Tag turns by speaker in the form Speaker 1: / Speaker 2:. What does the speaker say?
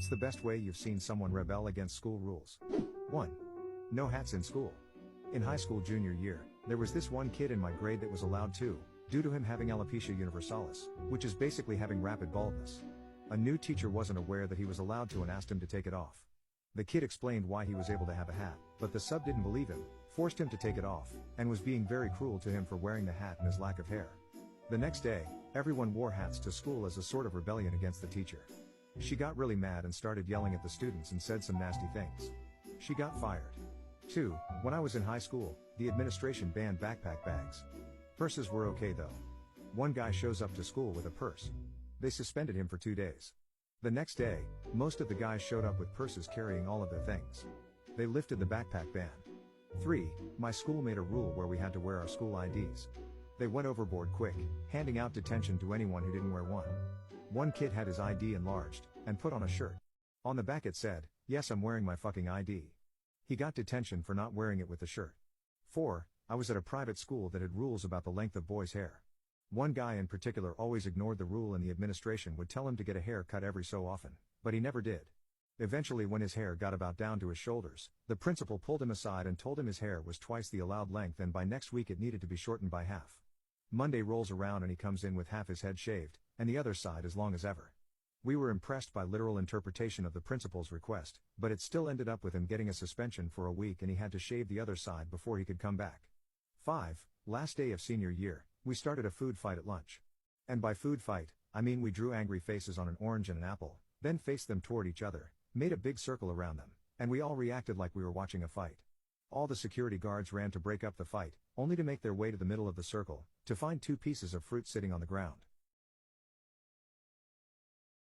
Speaker 1: What's the best way you've seen someone rebel against school rules? 1. No hats in school. In high school junior year, there was this one kid in my grade that was allowed to, due to him having alopecia universalis, which is basically having rapid baldness. A new teacher wasn't aware that he was allowed to and asked him to take it off. The kid explained why he was able to have a hat, but the sub didn't believe him, forced him to take it off, and was being very cruel to him for wearing the hat and his lack of hair. The next day, everyone wore hats to school as a sort of rebellion against the teacher. She got really mad and started yelling at the students and said some nasty things. She got fired. 2. When I was in high school, the administration banned backpack bags. Purses were okay though. One guy shows up to school with a purse. They suspended him for 2 days. The next day, most of the guys showed up with purses carrying all of their things. They lifted the backpack ban. 3. My school made a rule where we had to wear our school IDs. They went overboard quick, handing out detention to anyone who didn't wear one. One kid had his ID enlarged, and put on a shirt. On the back it said, "Yes, I'm wearing my fucking ID." He got detention for not wearing it with the shirt. 4. I was at a private school that had rules about the length of boys' hair. One guy in particular always ignored the rule and the administration would tell him to get a haircut every so often, but he never did. Eventually when his hair got about down to his shoulders, the principal pulled him aside and told him his hair was twice the allowed length and by next week it needed to be shortened by half. Monday rolls around and he comes in with half his head shaved, and the other side as long as ever. We were impressed by literal interpretation of the principal's request, but it still ended up with him getting a suspension for a week and he had to shave the other side before he could come back. 5. Last day of senior year, we started a food fight at lunch. And by food fight, I mean we drew angry faces on an orange and an apple, then faced them toward each other, made a big circle around them, and we all reacted like we were watching a fight. All the security guards ran to break up the fight, only to make their way to the middle of the circle, to find 2 pieces of fruit sitting on the ground.